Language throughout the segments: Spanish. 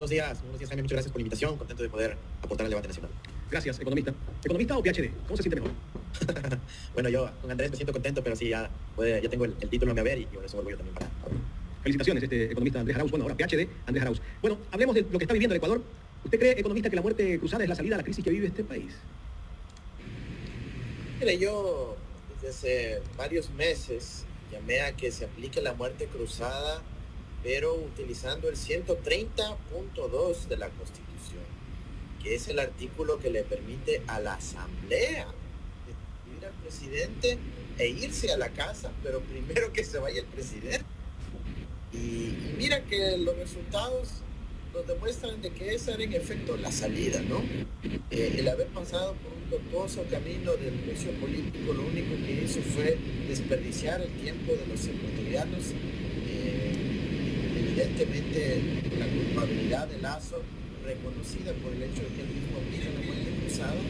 Buenos días, Jaime. Muchas gracias por la invitación. Contento de poder aportar al debate nacional. Gracias, economista. ¿Economista o PhD? ¿Cómo se siente mejor? Bueno, yo con Andrés me siento contento, pero sí, ya tengo el título a mi haber y bueno, es un orgullo también para mí. Felicitaciones, economista Andrés Arauz. Bueno, ahora PhD Andrés Arauz. Bueno, hablemos de lo que está viviendo el Ecuador. ¿Usted cree, economista, que la muerte cruzada es la salida a la crisis que vive este país? Mire, yo desde hace varios meses llamé a que se aplique la muerte cruzada, pero utilizando el 130.2 de la Constitución, que es el artículo que le permite a la Asamblea ir al presidente e irse a la casa, pero primero que se vaya el presidente. Y mira que los resultados nos demuestran de que esa era en efecto la salida, ¿no? El haber pasado por un tortuoso camino del juicio político, lo único que hizo fue desperdiciar el tiempo de los ecuatorianos. Evidentemente la culpabilidad de Lasso, reconocida por el hecho de que él mismo pide la muerte cruzada,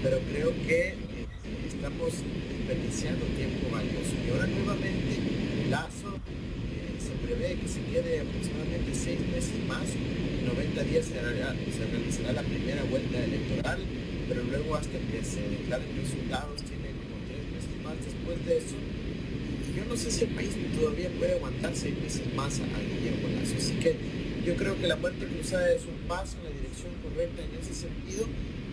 pero creo que estamos desperdiciando tiempo valioso. Y ahora nuevamente Lasso se prevé que se quede aproximadamente 6 meses más. En 90 días se realizará la primera vuelta electoral, pero luego hasta que se declaren resultados tiene como 3 meses más después de eso. Yo no sé si el país todavía puede aguantar 6 meses más a Guillermo Lasso. Así que yo creo que la muerte cruzada es un paso en la dirección correcta en ese sentido,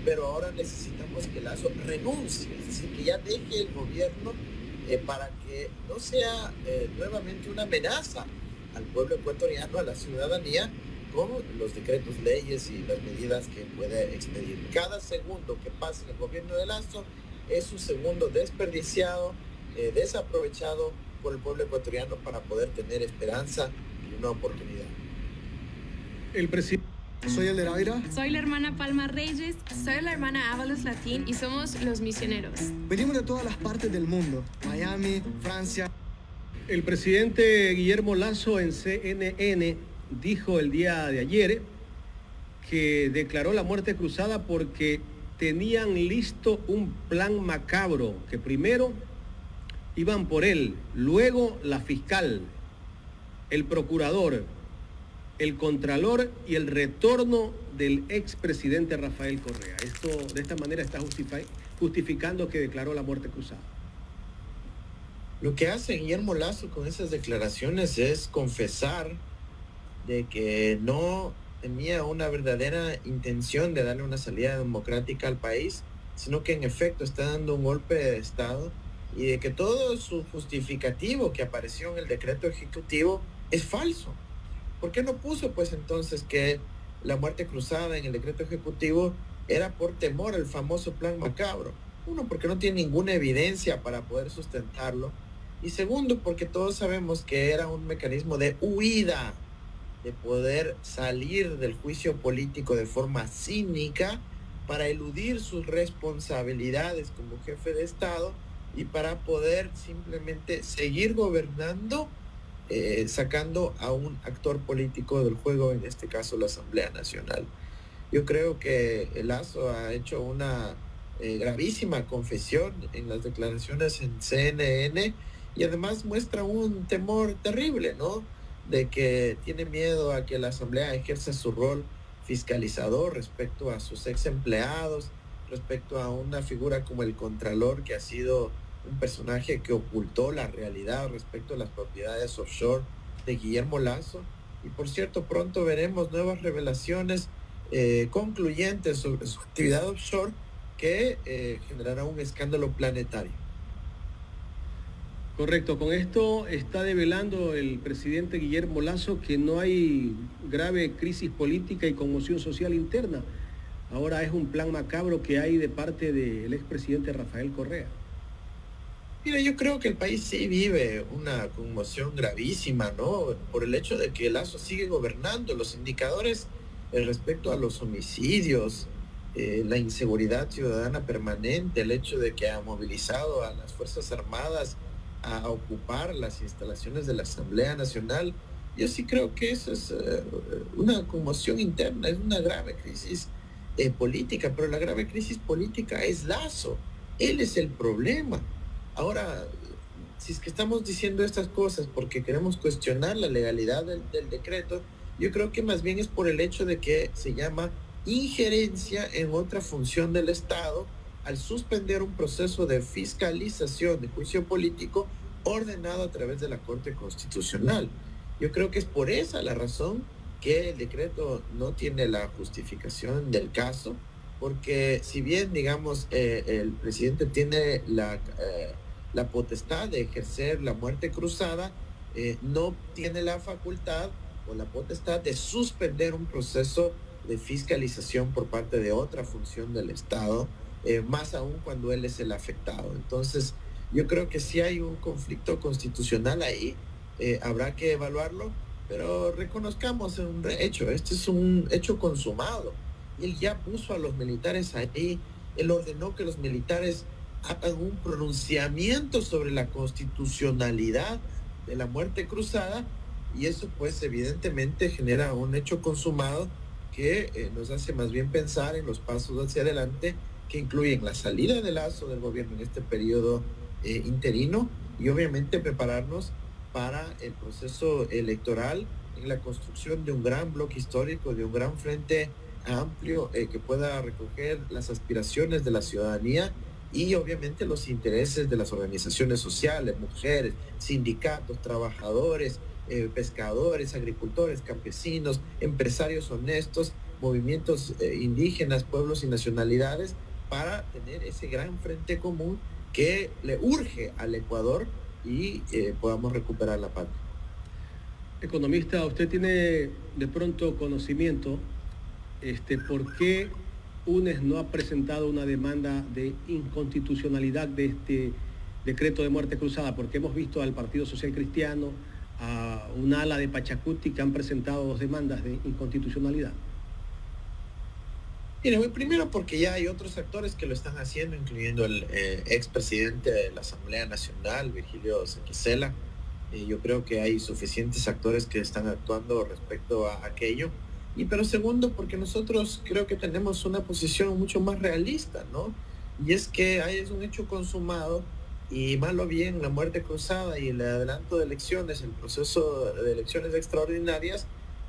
pero ahora necesitamos que Lasso renuncie, es decir, que ya deje el gobierno para que no sea nuevamente una amenaza al pueblo ecuatoriano, a la ciudadanía, con los decretos, leyes y las medidas que puede expedir. Cada segundo que pasa en el gobierno de Lasso es un segundo desperdiciado, desaprovechado por el pueblo ecuatoriano para poder tener esperanza y una oportunidad. El presidente. Soy el de Ravira. Soy la hermana Palma Reyes. Soy la hermana Ábalos Latín y somos los misioneros. Venimos de todas las partes del mundo. Miami, Francia. El presidente Guillermo Lasso en CNN dijo el día de ayer que declaró la muerte cruzada porque tenían listo un plan macabro, que primero iban por él, luego la fiscal, el procurador, el contralor y el retorno del expresidente Rafael Correa. Esto de esta manera está justificando que declaró la muerte cruzada. Lo que hace Guillermo Lasso con esas declaraciones es confesar de que no tenía una verdadera intención de darle una salida democrática al país, sino que en efecto está dando un golpe de Estado, y de que todo su justificativo que apareció en el decreto ejecutivo es falso. ¿Por qué no puso pues entonces que la muerte cruzada en el decreto ejecutivo era por temor al famoso plan macabro? Uno, porque no tiene ninguna evidencia para poder sustentarlo, y segundo, porque todos sabemos que era un mecanismo de huida, de poder salir del juicio político de forma cínica para eludir sus responsabilidades como jefe de Estado y para poder simplemente seguir gobernando, sacando a un actor político del juego, en este caso la Asamblea Nacional. Yo creo que Lasso ha hecho una gravísima confesión en las declaraciones en CNN, y además muestra un temor terrible, ¿no? De que tiene miedo a que la Asamblea ejerza su rol fiscalizador respecto a sus ex empleados, respecto a una figura como el Contralor, que ha sido un personaje que ocultó la realidad respecto a las propiedades offshore de Guillermo Lasso. Y por cierto, pronto veremos nuevas revelaciones concluyentes sobre su actividad offshore que generará un escándalo planetario. Correcto, con esto está develando el presidente Guillermo Lasso que no hay grave crisis política y conmoción social interna. Ahora es un plan macabro que hay de parte del expresidente Rafael Correa. Mira, yo creo que el país sí vive una conmoción gravísima, ¿no? Por el hecho de que Lasso sigue gobernando. Los indicadores respecto a los homicidios, la inseguridad ciudadana permanente, el hecho de que ha movilizado a las Fuerzas Armadas a ocupar las instalaciones de la Asamblea Nacional, yo sí creo que eso es una conmoción interna, es una grave crisis política, pero la grave crisis política es Lasso. Él es el problema. Ahora, si es que estamos diciendo estas cosas porque queremos cuestionar la legalidad del decreto, Yo creo que más bien es por el hecho de que se llama injerencia en otra función del Estado al suspender un proceso de fiscalización de juicio político ordenado a través de la Corte Constitucional. Yo creo que es por esa la razón que el decreto no tiene la justificación del caso, porque si bien, digamos, el presidente tiene la potestad de ejercer la muerte cruzada, no tiene la facultad o la potestad de suspender un proceso de fiscalización por parte de otra función del Estado, más aún cuando él es el afectado. Entonces, yo creo que sí hay un conflicto constitucional ahí, habrá que evaluarlo, pero reconozcamos un hecho, este es un hecho consumado. Él ya puso a los militares ahí, él ordenó que los militares hagan un pronunciamiento sobre la constitucionalidad de la muerte cruzada, y eso pues evidentemente genera un hecho consumado que nos hace más bien pensar en los pasos hacia adelante que incluyen la salida de Lasso del gobierno en este periodo interino y obviamente prepararnos para el proceso electoral en la construcción de un gran bloque histórico, de un gran frente amplio que pueda recoger las aspiraciones de la ciudadanía y obviamente los intereses de las organizaciones sociales, mujeres, sindicatos, trabajadores, pescadores, agricultores, campesinos, empresarios honestos, movimientos indígenas, pueblos y nacionalidades, para tener ese gran frente común que le urge al Ecuador y podamos recuperar la patria. Economista, usted tiene de pronto conocimiento por qué UNES no ha presentado una demanda de inconstitucionalidad de este decreto de muerte cruzada, porque hemos visto al Partido Social Cristiano, a un ala de Pachacuti que han presentado 2 demandas de inconstitucionalidad. Mira, primero porque ya hay otros actores que lo están haciendo, incluyendo el expresidente de la Asamblea Nacional, Virgilio Sequicela. Yo creo que hay suficientes actores que están actuando respecto a aquello. Pero segundo, porque nosotros creo que tenemos una posición mucho más realista, ¿no? Y es que es un hecho consumado y mal o bien la muerte cruzada y el adelanto de elecciones, el proceso de elecciones extraordinarias,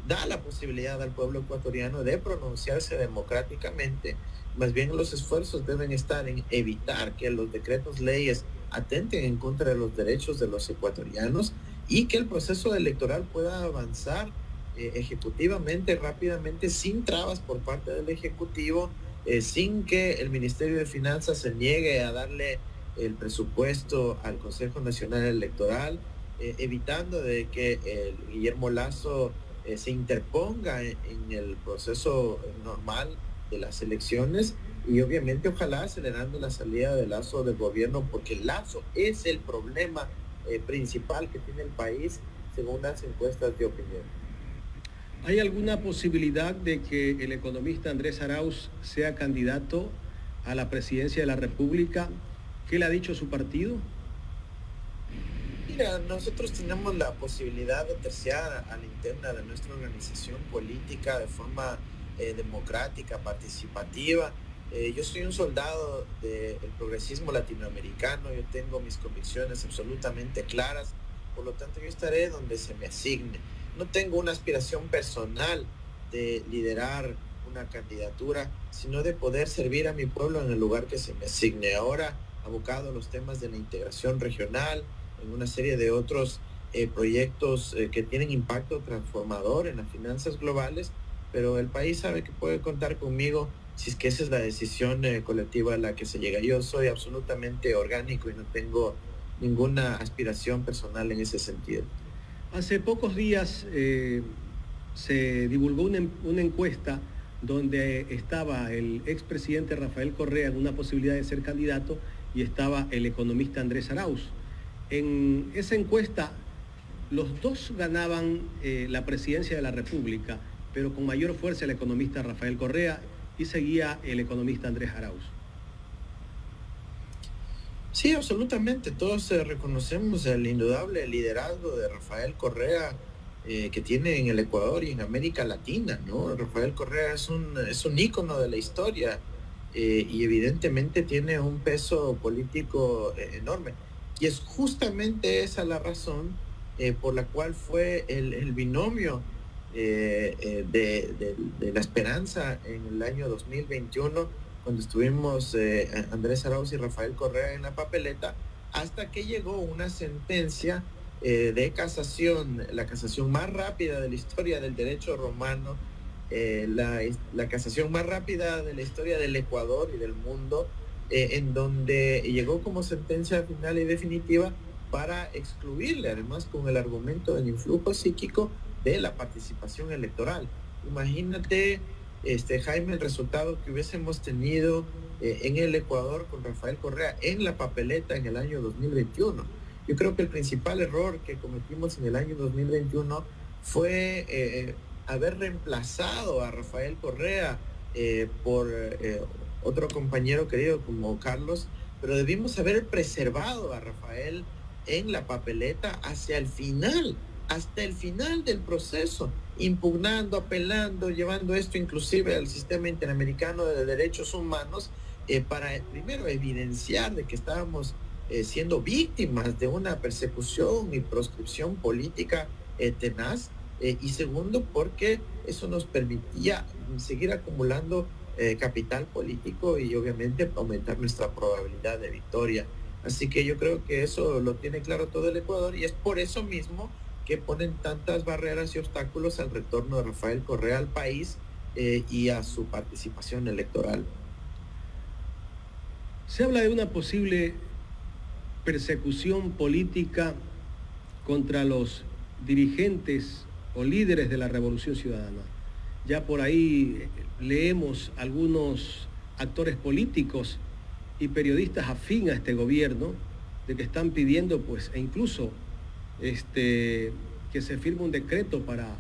da la posibilidad al pueblo ecuatoriano de pronunciarse democráticamente. Más bien los esfuerzos deben estar en evitar que los decretos leyes atenten en contra de los derechos de los ecuatorianos y que el proceso electoral pueda avanzar ejecutivamente, rápidamente, sin trabas por parte del Ejecutivo, sin que el Ministerio de Finanzas se niegue a darle el presupuesto al Consejo Nacional Electoral, evitando de que Guillermo Lasso se interponga en el proceso normal de las elecciones y obviamente ojalá acelerando la salida de Lasso del gobierno, porque Lasso es el problema principal que tiene el país según las encuestas de opinión. ¿Hay alguna posibilidad de que el economista Andrés Arauz sea candidato a la presidencia de la República? ¿Qué le ha dicho su partido? Mira, nosotros tenemos la posibilidad de terciar a la interna de nuestra organización política de forma democrática, participativa. Yo soy un soldado del progresismo latinoamericano, yo tengo mis convicciones absolutamente claras, por lo tanto yo estaré donde se me asigne. No tengo una aspiración personal de liderar una candidatura, sino de poder servir a mi pueblo en el lugar que se me asigne. Ahora, abocado a los temas de la integración regional, en una serie de otros proyectos que tienen impacto transformador en las finanzas globales, pero el país sabe que puede contar conmigo si es que esa es la decisión colectiva a la que se llega. Yo soy absolutamente orgánico y no tengo ninguna aspiración personal en ese sentido. Hace pocos días se divulgó una encuesta donde estaba el expresidente Rafael Correa en una posibilidad de ser candidato y estaba el economista Andrés Arauz. En esa encuesta los dos ganaban la presidencia de la República, pero con mayor fuerza el economista Rafael Correa y seguía el economista Andrés Arauz. Sí, absolutamente. Todos reconocemos el indudable liderazgo de Rafael Correa que tiene en el Ecuador y en América Latina, ¿no? Rafael Correa es un ícono de la historia y evidentemente tiene un peso político enorme. Y es justamente esa la razón por la cual fue el binomio de la esperanza en el año 2021, cuando estuvimos Andrés Arauz y Rafael Correa en la papeleta, hasta que llegó una sentencia de casación, la casación más rápida de la historia del derecho romano, la casación más rápida de la historia del Ecuador y del mundo, en donde llegó como sentencia final y definitiva para excluirle, además con el argumento del influjo psíquico, de la participación electoral. Imagínate, Jaime, el resultado que hubiésemos tenido en el Ecuador con Rafael Correa en la papeleta en el año 2021. Yo creo que el principal error que cometimos en el año 2021 fue haber reemplazado a Rafael Correa por otro compañero querido como Carlos, pero debimos haber preservado a Rafael en la papeleta hasta el final del proceso, impugnando, apelando, llevando esto inclusive al sistema interamericano de derechos humanos, para primero evidenciar de que estábamos siendo víctimas de una persecución y proscripción política tenaz, y segundo porque eso nos permitía seguir acumulando capital político y obviamente aumentar nuestra probabilidad de victoria. Así que yo creo que eso lo tiene claro todo el Ecuador, y es por eso mismo que ponen tantas barreras y obstáculos al retorno de Rafael Correa al país y a su participación electoral. Se habla de una posible persecución política contra los dirigentes o líderes de la Revolución Ciudadana. Ya por ahí leemos algunos actores políticos y periodistas afín a este gobierno de que están pidiendo, pues, e incluso que se firme un decreto para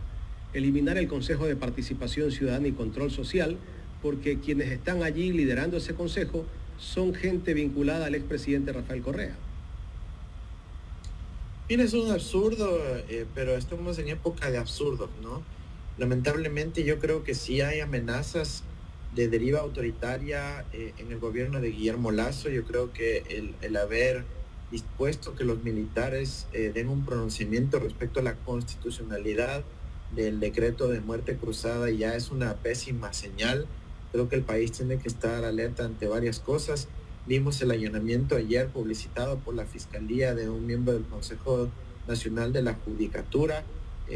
eliminar el Consejo de Participación Ciudadana y Control Social, porque quienes están allí liderando ese consejo son gente vinculada al expresidente Rafael Correa. Mira, es un absurdo, pero estamos en época de absurdos, ¿no? Lamentablemente yo creo que sí hay amenazas de deriva autoritaria en el gobierno de Guillermo Lasso. Yo creo que el haber dispuesto que los militares den un pronunciamiento respecto a la constitucionalidad del decreto de muerte cruzada ya es una pésima señal. Creo que el país tiene que estar alerta ante varias cosas. Vimos el allanamiento ayer publicitado por la Fiscalía de un miembro del Consejo Nacional de la Judicatura.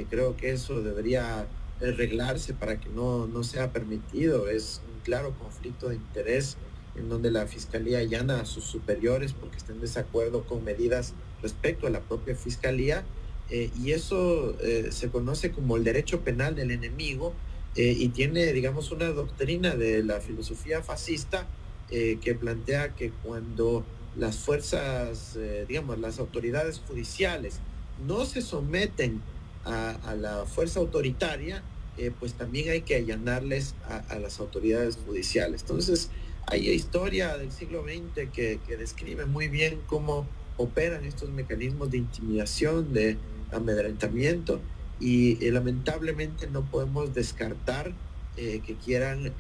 Creo que eso debería arreglarse para que no sea permitido. Es un claro conflicto de interés en donde la Fiscalía allana a sus superiores porque está en desacuerdo con medidas respecto a la propia Fiscalía, y eso se conoce como el derecho penal del enemigo, y tiene, digamos, una doctrina de la filosofía fascista que plantea que cuando las fuerzas, digamos, las autoridades judiciales no se someten a la fuerza autoritaria, pues también hay que allanarles a las autoridades judiciales. Entonces, hay historia del siglo XX que describe muy bien cómo operan estos mecanismos de intimidación, de amedrentamiento, y lamentablemente no podemos descartar que quieran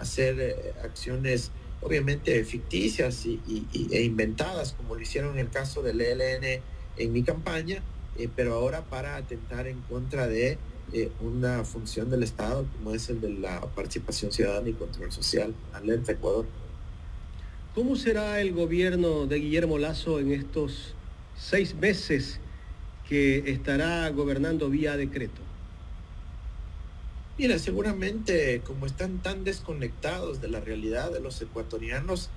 hacer acciones obviamente ficticias e inventadas, como lo hicieron en el caso del ELN en mi campaña, pero ahora para atentar en contra de una función del Estado como es el de la participación ciudadana y control social. Alerta, Ecuador. ¿Cómo será el gobierno de Guillermo Lasso en estos 6 meses que estará gobernando vía decreto? Mira, seguramente como están tan desconectados de la realidad de los ecuatorianos,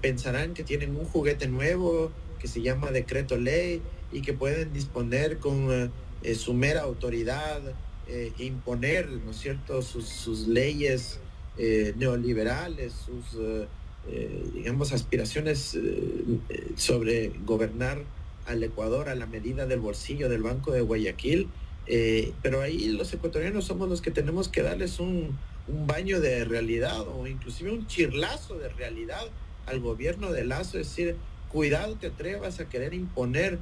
pensarán que tienen un juguete nuevo que se llama decreto ley y que pueden disponer con su mera autoridad, imponer, ¿no es cierto?, sus leyes neoliberales, sus, digamos, aspiraciones sobre gobernar al Ecuador a la medida del bolsillo del Banco de Guayaquil. Pero ahí los ecuatorianos somos los que tenemos que darles un baño de realidad, o inclusive un chirlazo de realidad al gobierno de Lasso, es decir, cuidado, te atrevas a querer imponer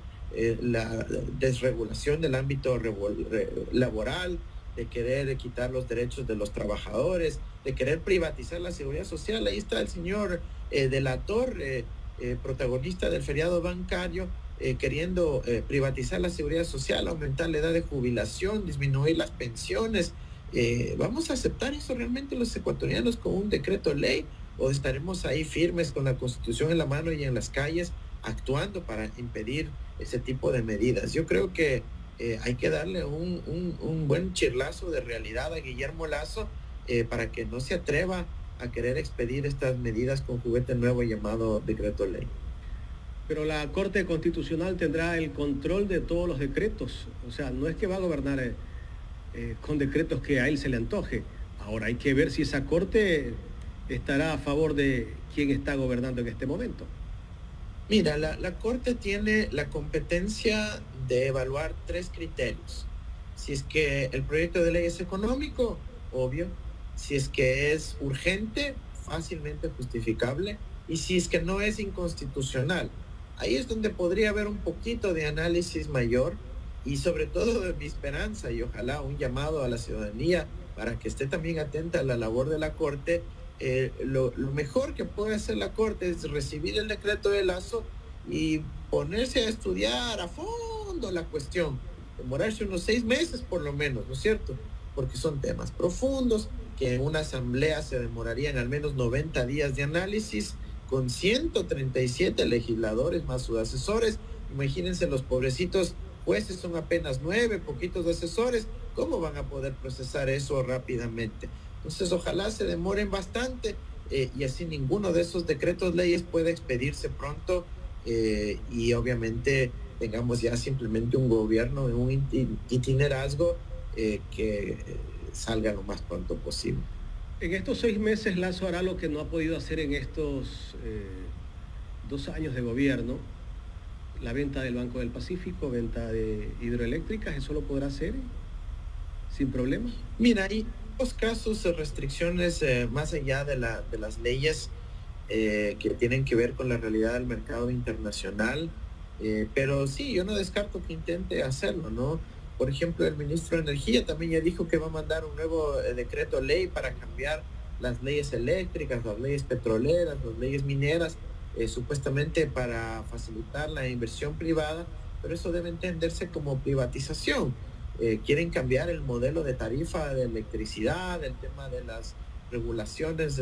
la desregulación del ámbito laboral, de querer quitar los derechos de los trabajadores, de querer privatizar la seguridad social. Ahí está el señor de la Torre, protagonista del feriado bancario, queriendo privatizar la seguridad social, aumentar la edad de jubilación, disminuir las pensiones. ¿Vamos a aceptar eso realmente los ecuatorianos con un decreto ley? ¿O estaremos ahí firmes con la Constitución en la mano y en las calles actuando para impedir ese tipo de medidas? Yo creo que hay que darle un buen chirlazo de realidad a Guillermo Lasso para que no se atreva a querer expedir estas medidas con juguete nuevo llamado decreto ley. Pero la Corte Constitucional tendrá el control de todos los decretos. O sea, no es que va a gobernar con decretos que a él se le antoje. Ahora hay que ver si esa Corte estará a favor de quien está gobernando en este momento. Mira, la Corte tiene la competencia de evaluar 3 criterios. Si es que el proyecto de ley es económico, obvio. Si es que es urgente, fácilmente justificable. Y si es que no es inconstitucional. Ahí es donde podría haber un poquito de análisis mayor y sobre todo de mi esperanza y ojalá un llamado a la ciudadanía para que esté también atenta a la labor de la Corte. Lo mejor que puede hacer la Corte es recibir el decreto de Lasso y ponerse a estudiar a fondo la cuestión, demorarse unos 6 meses por lo menos, ¿no es cierto? Porque son temas profundos que en una asamblea se demorarían al menos 90 días de análisis con 137 legisladores más sus asesores. Imagínense, los pobrecitos jueces son apenas 9, poquitos asesores. ¿Cómo van a poder procesar eso rápidamente? Entonces, ojalá se demoren bastante y así ninguno de esos decretos leyes puede expedirse pronto y obviamente tengamos ya simplemente un gobierno en un itinerazgo que salga lo más pronto posible. En estos 6 meses Lasso hará lo que no ha podido hacer en estos 2 años de gobierno. La venta del Banco del Pacífico, venta de hidroeléctricas, ¿eso lo podrá hacer sin problema? Mira, hay 2 casos de restricciones más allá de las leyes que tienen que ver con la realidad del mercado internacional, pero sí, yo no descarto que intente hacerlo, ¿no? Por ejemplo, el ministro de Energía también ya dijo que va a mandar un nuevo decreto ley para cambiar las leyes eléctricas, las leyes petroleras, las leyes mineras, supuestamente para facilitar la inversión privada, pero eso debe entenderse como privatización. Quieren cambiar el modelo de tarifa de electricidad, el tema de las regulaciones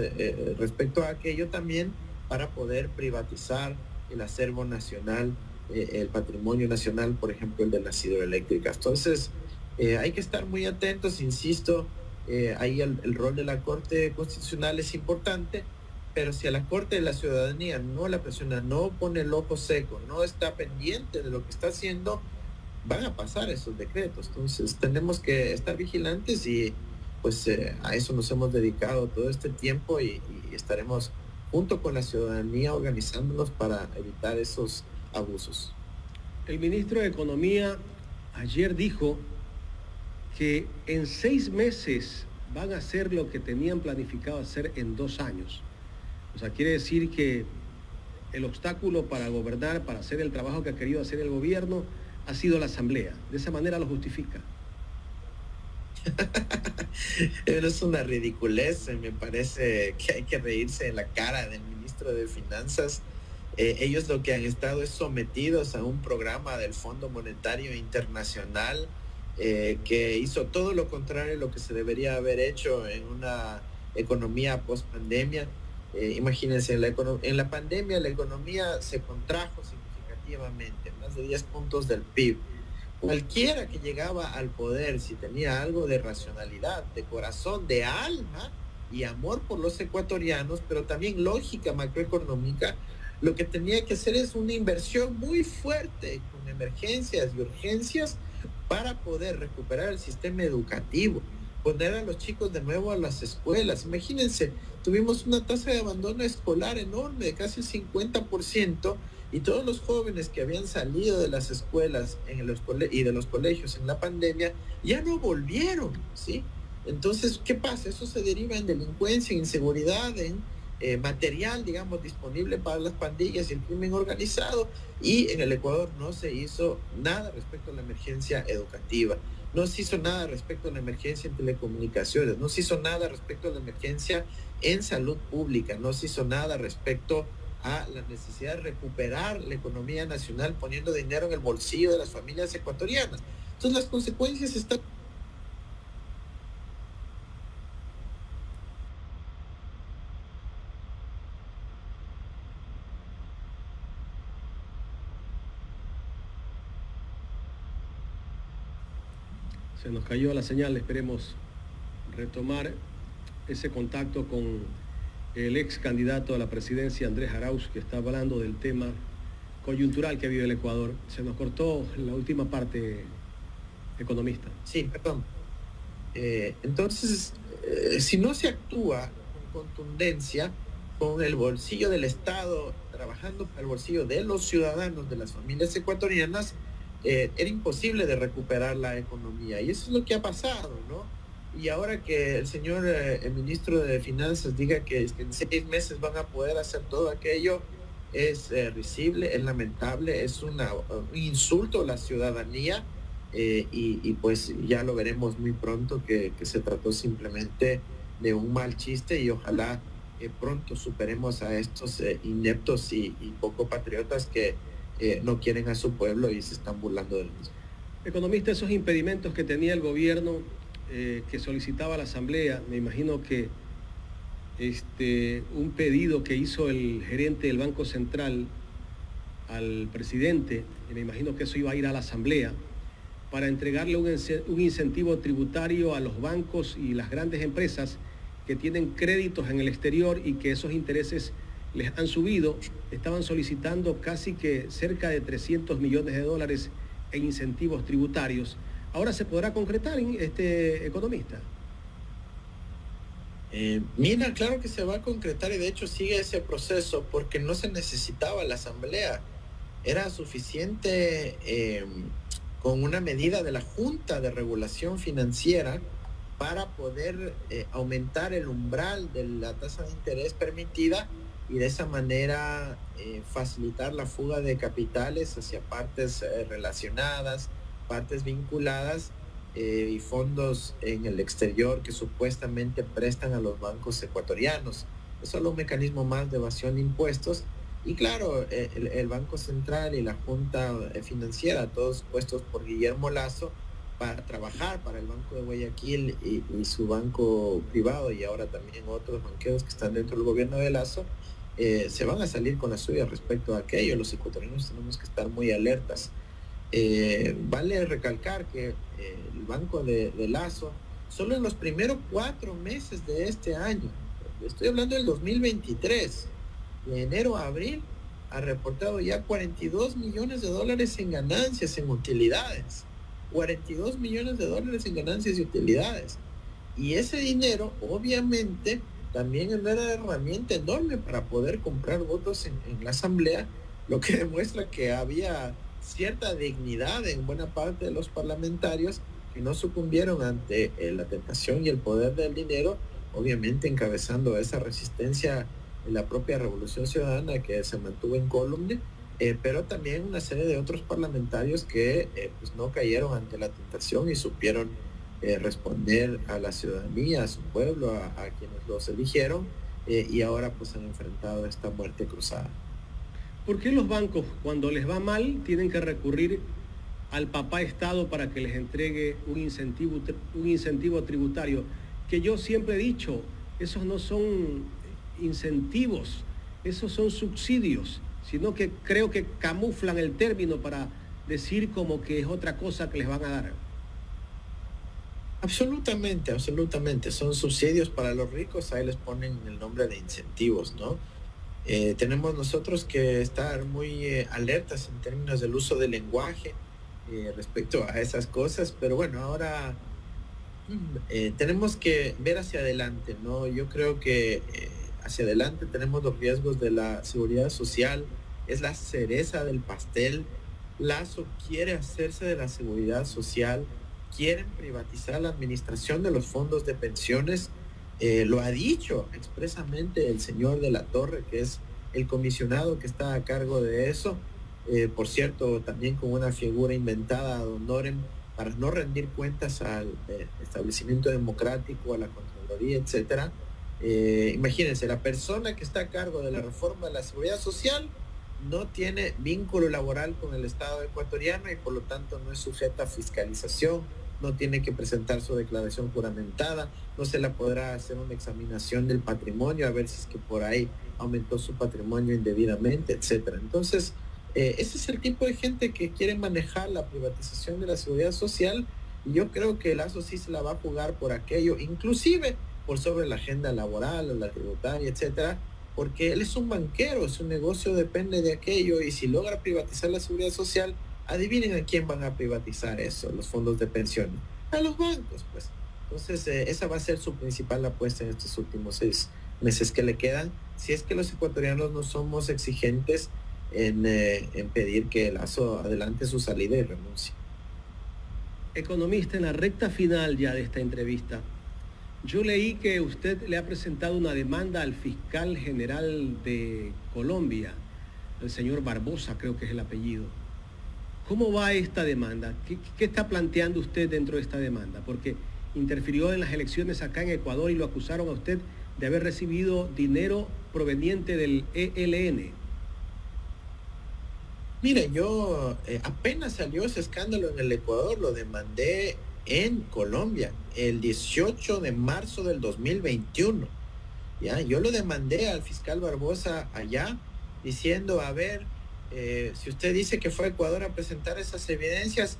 respecto a aquello también para poder privatizar el acervo nacional, el patrimonio nacional, por ejemplo, el de las hidroeléctricas. Entonces, hay que estar muy atentos, insisto, ahí el rol de la Corte Constitucional es importante, pero si a la Corte de la Ciudadanía no la presiona, no pone el ojo seco, no está pendiente de lo que está haciendo, van a pasar esos decretos. Entonces, tenemos que estar vigilantes y pues a eso nos hemos dedicado todo este tiempo y estaremos junto con la ciudadanía organizándonos para evitar esos abusos. El ministro de Economía ayer dijo que en 6 meses van a hacer lo que tenían planificado hacer en 2 años. O sea, quiere decir que el obstáculo para gobernar, para hacer el trabajo que ha querido hacer el gobierno, ha sido la Asamblea. De esa manera lo justifica. Es una ridiculez, me parece que hay que reírse en la cara del ministro de Finanzas. Ellos lo que han estado es sometidos a un programa del Fondo Monetario Internacional que hizo todo lo contrario a lo que se debería haber hecho en una economía post-pandemia. Imagínense, en la pandemia la economía se contrajo significativamente, más de 10 puntos del PIB. Cualquiera que llegaba al poder, si tenía algo de racionalidad, de corazón, de alma y amor por los ecuatorianos, pero también lógica macroeconómica, lo que tenía que hacer es una inversión muy fuerte con emergencias y urgencias para poder recuperar el sistema educativo, poner a los chicos de nuevo a las escuelas. Imagínense, tuvimos una tasa de abandono escolar enorme, de casi el 50%, y todos los jóvenes que habían salido de las escuelas y de los colegios en la pandemia ya no volvieron, ¿sí? Entonces, ¿qué pasa? Eso se deriva en delincuencia, en inseguridad, en material, digamos, disponible para las pandillas y el crimen organizado. Y en el Ecuador no se hizo nada respecto a la emergencia educativa, no se hizo nada respecto a la emergencia en telecomunicaciones, no se hizo nada respecto a la emergencia en salud pública, no se hizo nada respecto a la necesidad de recuperar la economía nacional poniendo dinero en el bolsillo de las familias ecuatorianas. Entonces las consecuencias están... Se nos cayó la señal, esperemos retomar ese contacto con el ex candidato a la presidencia, Andrés Arauz, que está hablando del tema coyuntural que vive el Ecuador. Se nos cortó la última parte, economista. Sí, perdón. Entonces, si no se actúa con contundencia, con el bolsillo del Estado, trabajando para el bolsillo de los ciudadanos, de las familias ecuatorianas, era imposible de recuperar la economía. Y eso es lo que ha pasado, ¿no? Y ahora que el señor el ministro de Finanzas diga que en 6 meses van a poder hacer todo aquello, es risible, es lamentable, es un insulto a la ciudadanía, y pues ya lo veremos muy pronto que se trató simplemente de un mal chiste, y ojalá pronto superemos a estos ineptos y poco patriotas que no quieren a su pueblo y se están burlando del mismo. Economista, esos impedimentos que tenía el gobierno que solicitaba la Asamblea, me imagino que un pedido que hizo el gerente del Banco Central al presidente, y me imagino que eso iba a ir a la Asamblea, para entregarle un incentivo tributario a los bancos y las grandes empresas que tienen créditos en el exterior y que esos intereses les han subido. Estaban solicitando casi que cerca de 300 millones de dólares en incentivos tributarios. ¿Ahora se podrá concretar, economista? Mira, claro que se va a concretar, y de hecho sigue ese proceso porque no se necesitaba la Asamblea. Era suficiente con una medida de la Junta de Regulación Financiera para poder aumentar el umbral de la tasa de interés permitida y de esa manera facilitar la fuga de capitales hacia partes relacionadas, partes vinculadas y fondos en el exterior que supuestamente prestan a los bancos ecuatorianos. Es solo un mecanismo más de evasión de impuestos. Y claro, el Banco Central y la Junta Financiera, todos puestos por Guillermo Lasso, para trabajar para el Banco de Guayaquil y su banco privado, y ahora también otros banqueros que están dentro del gobierno de Lasso, se van a salir con la suya respecto a aquello. Los ecuatorianos tenemos que estar muy alertas. Vale recalcar que el banco de Lasso, solo en los primeros 4 meses de este año, estoy hablando del 2023, de enero a abril, ha reportado ya 42 millones de dólares en ganancias en utilidades. 42 millones de dólares en ganancias y utilidades. Y ese dinero, obviamente, también era una herramienta enorme para poder comprar votos en la Asamblea, lo que demuestra que había cierta dignidad en buena parte de los parlamentarios que no sucumbieron ante la tentación y el poder del dinero, obviamente encabezando esa resistencia en la propia Revolución Ciudadana que se mantuvo incólume, pero también una serie de otros parlamentarios que pues no cayeron ante la tentación y supieron responder a la ciudadanía, a su pueblo, a quienes los eligieron, y ahora pues han enfrentado esta muerte cruzada. ¿Por qué los bancos, cuando les va mal, tienen que recurrir al papá Estado para que les entregue un incentivo tributario? Que yo siempre he dicho, esos no son incentivos, esos son subsidios, sino que creo que camuflan el término para decir como que es otra cosa que les van a dar. Absolutamente, absolutamente. Son subsidios para los ricos, ahí les ponen el nombre de incentivos, ¿no? Tenemos nosotros que estar muy alertas en términos del uso del lenguaje respecto a esas cosas, pero bueno, ahora tenemos que ver hacia adelante, ¿no? Yo creo que hacia adelante tenemos los riesgos de la seguridad social, es la cereza del pastel. Lasso quiere hacerse de la seguridad social, quieren privatizar la administración de los fondos de pensiones. Lo ha dicho expresamente el señor de la Torre, que es el comisionado que está a cargo de eso, por cierto, también con una figura inventada ad honorem para no rendir cuentas al establecimiento democrático, a la Contraloría, etcétera. Imagínense, la persona que está a cargo de la reforma de la seguridad social no tiene vínculo laboral con el Estado ecuatoriano y por lo tanto no es sujeta a fiscalización, no tiene que presentar su declaración juramentada, no se le podrá hacer una examinación del patrimonio a ver si es que por ahí aumentó su patrimonio indebidamente, etcétera. Entonces, ese es el tipo de gente que quiere manejar la privatización de la seguridad social y yo creo que Lasso sí se la va a jugar por aquello, inclusive por sobre la agenda laboral o la tributaria, etcétera, porque él es un banquero, su negocio depende de aquello y si logra privatizar la seguridad social, adivinen a quién van a privatizar eso, los fondos de pensiones, a los bancos, pues. Entonces, esa va a ser su principal apuesta en estos últimos 6 meses que le quedan, si es que los ecuatorianos no somos exigentes en pedir que Lasso adelante su salida y renuncie. Economista, en la recta final ya de esta entrevista, yo leí que usted le ha presentado una demanda al fiscal general de Colombia, el señor Barbosa, creo que es el apellido. ¿Cómo va esta demanda? ¿Qué está planteando usted dentro de esta demanda? Porque interfirió en las elecciones acá en Ecuador y lo acusaron a usted de haber recibido dinero proveniente del ELN. Mire, yo apenas salió ese escándalo en el Ecuador, lo demandé en Colombia el 18 de marzo del 2021. ¿Ya? Yo lo demandé al fiscal Barbosa allá diciendo, a ver, si usted dice que fue a Ecuador a presentar esas evidencias,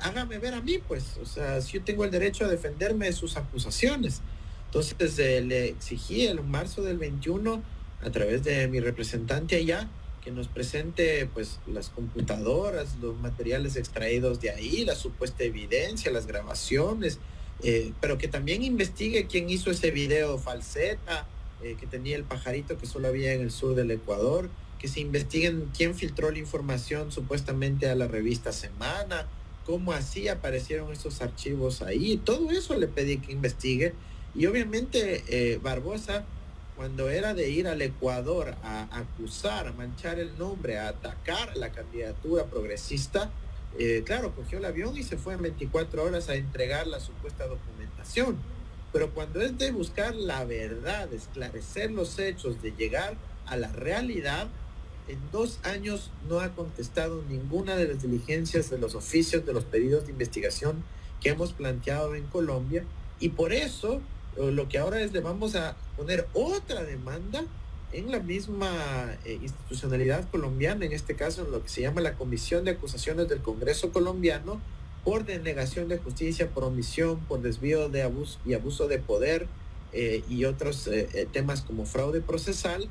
hágame ver a mí, pues, o sea, si yo tengo el derecho a defenderme de sus acusaciones. Entonces le exigí en marzo del 21 a través de mi representante allá que nos presente pues las computadoras, los materiales extraídos de ahí, la supuesta evidencia, las grabaciones, pero que también investigue quién hizo ese video falseta, que tenía el pajarito que solo había en el sur del Ecuador, que se investiguen quién filtró la información supuestamente a la revista Semana, cómo así aparecieron esos archivos ahí, todo eso le pedí que investigue. Y obviamente Barbosa, cuando era de ir al Ecuador a acusar, a manchar el nombre, a atacar la candidatura progresista, claro, cogió el avión y se fue en 24 horas a entregar la supuesta documentación. Pero cuando es de buscar la verdad, de esclarecer los hechos, de llegar a la realidad, en 2 años no ha contestado ninguna de las diligencias, de los oficios, de los pedidos de investigación que hemos planteado en Colombia. Y por eso lo que ahora es, le vamos a poner otra demanda en la misma institucionalidad colombiana, en este caso en lo que se llama la Comisión de Acusaciones del Congreso colombiano, por denegación de justicia, por omisión, por desvío de abuso de poder y otros temas como fraude procesal,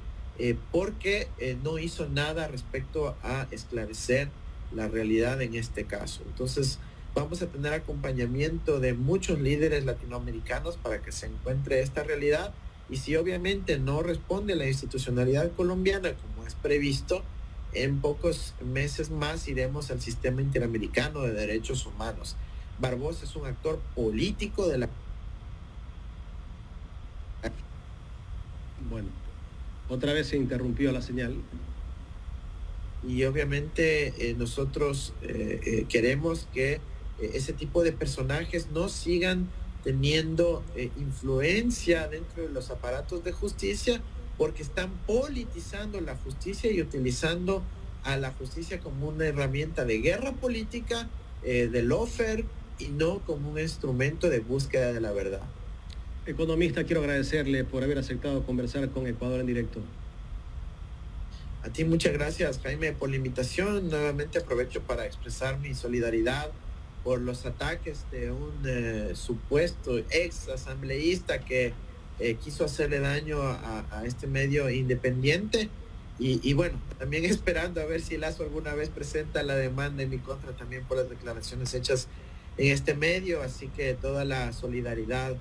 porque no hizo nada respecto a esclarecer la realidad en este caso. Entonces, vamos a tener acompañamiento de muchos líderes latinoamericanos para que se encuentre esta realidad y si obviamente no responde la institucionalidad colombiana como es previsto, en pocos meses más iremos al sistema interamericano de derechos humanos. Barbosa es un actor político de la... Bueno, otra vez se interrumpió la señal. Y obviamente nosotros queremos que ese tipo de personajes no sigan teniendo influencia dentro de los aparatos de justicia porque están politizando la justicia y utilizando a la justicia como una herramienta de guerra política, de lawfare y no como un instrumento de búsqueda de la verdad. Economista, quiero agradecerle por haber aceptado conversar con Ecuador en Directo. A ti muchas gracias, Jaime, por la invitación. Nuevamente aprovecho para expresar mi solidaridad por los ataques de un supuesto ex asambleísta que quiso hacerle daño a este medio independiente y bueno, también esperando a ver si Lasso alguna vez presenta la demanda en mi contra también por las declaraciones hechas en este medio, así que toda la solidaridad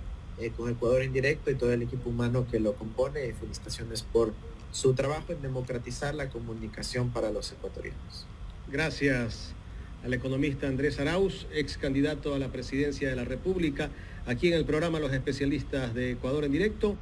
con Ecuador en Directo y todo el equipo humano que lo compone y felicitaciones por su trabajo en democratizar la comunicación para los ecuatorianos. Gracias al economista Andrés Arauz, ex candidato a la presidencia de la República, aquí en el programa Los Especialistas de Ecuador en Directo.